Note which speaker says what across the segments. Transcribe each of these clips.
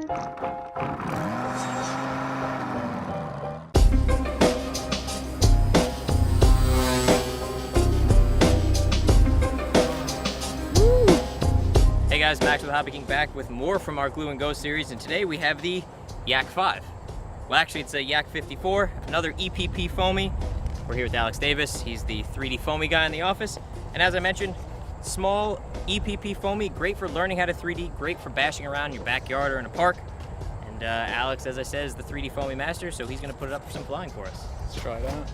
Speaker 1: Hey guys, Max with HobbyKing back with more from our Glue and Go series, and today we have the Yak 5. Well, actually it's a Yak 54, another EPP foamy. We're here with Alex Davis. He's the 3D foamy guy in the office. And as I mentioned, small EPP foamy, great for learning how to 3D, great for bashing around your backyard or in a park. And Alex, as I said, is the 3D foamy master, so he's gonna put it up for some flying for us.
Speaker 2: Let's try it out.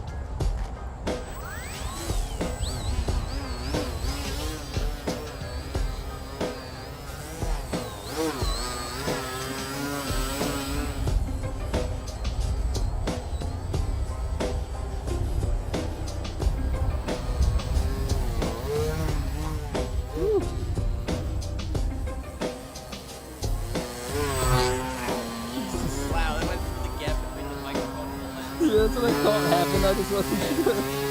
Speaker 2: Yeah, that's what I thought happened. I just wasn't sure.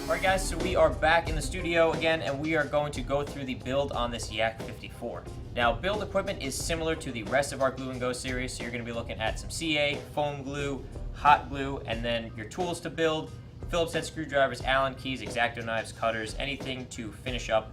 Speaker 1: Alright guys, so we are back in the studio again, and we are going to go through the build on this Yak 54. Now, build equipment is similar to the rest of our Glue and Go series, so you're going to be looking at some CA, foam glue, hot glue, and then your tools to build, Phillips head screwdrivers, Allen keys, X-Acto knives, cutters, anything to finish up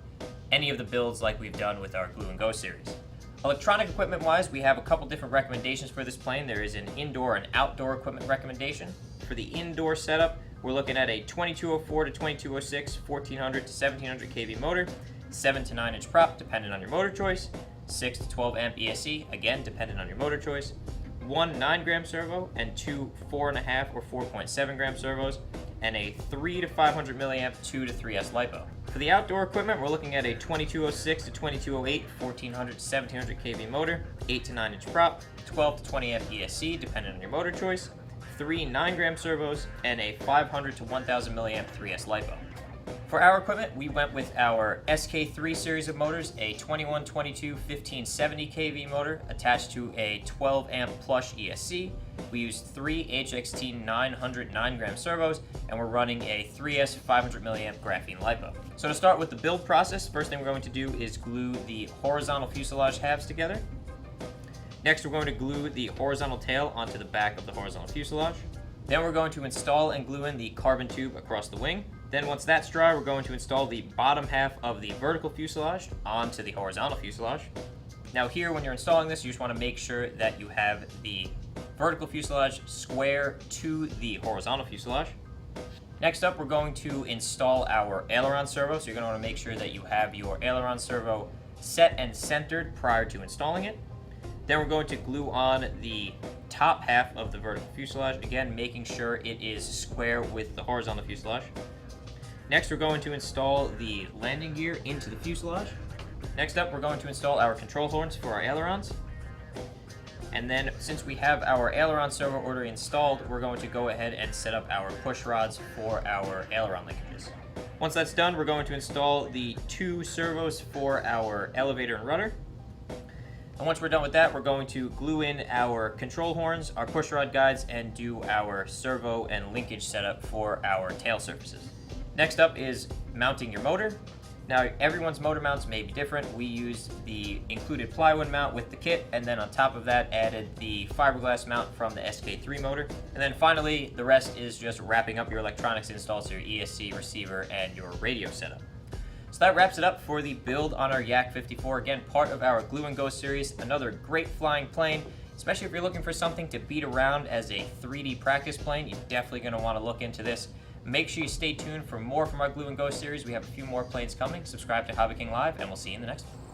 Speaker 1: any of the builds like we've done with our Glue and Go series. Electronic equipment wise, we have a couple different recommendations for this plane. There is an indoor and outdoor equipment recommendation. For the indoor setup, we're looking at a 2204 to 2206, 1400 to 1700 kV motor, 7 to 9 inch prop, depending on your motor choice, 6 to 12 amp ESC, again, depending on your motor choice, 1 9-gram servo, and 2 4.5 or 4.7 gram servos, and a 3 to 500 milliamp 2 to 3S LiPo. For the outdoor equipment, we're looking at a 2206 to 2208, 1400 to 1700 kV motor, 8 to 9 inch prop, 12 to 20 amp ESC, depending on your motor choice, 3 9-gram servos, and a 500 to 1000 milliamp 3S LiPo. For our equipment, we went with our SK3 series of motors, a 2122 1570 kV motor attached to a 12 amp plush ESC. We used 3 HXT 900 9-gram servos, and we're running a 3S 500 milliamp graphene LiPo. So to start with the build process, first thing we're going to do is glue the horizontal fuselage halves together. Next, we're going to glue the horizontal tail onto the back of the horizontal fuselage. Then we're going to install and glue in the carbon tube across the wing. Then once that's dry, we're going to install the bottom half of the vertical fuselage onto the horizontal fuselage. Now here, when you're installing this, you just want to make sure that you have the vertical fuselage square to the horizontal fuselage. Next up, we're going to install our aileron servo. So you're going to want to make sure that you have your aileron servo set and centered prior to installing it. Then we're going to glue on the top half of the vertical fuselage, again making sure it is square with the horizontal fuselage. Next, we're going to install the landing gear into the fuselage. Next up, we're going to install our control horns for our ailerons. And then, since we have our aileron servo already installed, we're going to go ahead and set up our push rods for our aileron linkages. Once that's done, we're going to install the 2 servos for our elevator and rudder. And once we're done with that, we're going to glue in our control horns, our push rod guides, and do our servo and linkage setup for our tail surfaces. Next up is mounting your motor. Now, everyone's motor mounts may be different. We used the included plywood mount with the kit, and then on top of that added the fiberglass mount from the SK3 motor. And then finally, the rest is just wrapping up your electronics install, so your ESC, receiver, and your radio setup. So that wraps it up for the build on our Yak 54. Again, part of our Glue and Go series, another great flying plane, especially if you're looking for something to beat around as a 3D practice plane. You're definitely going to want to look into this. Make sure you stay tuned for more from our Glue and Go series. We have a few more planes coming. Subscribe to HobbyKing Live, and we'll see you in the next one.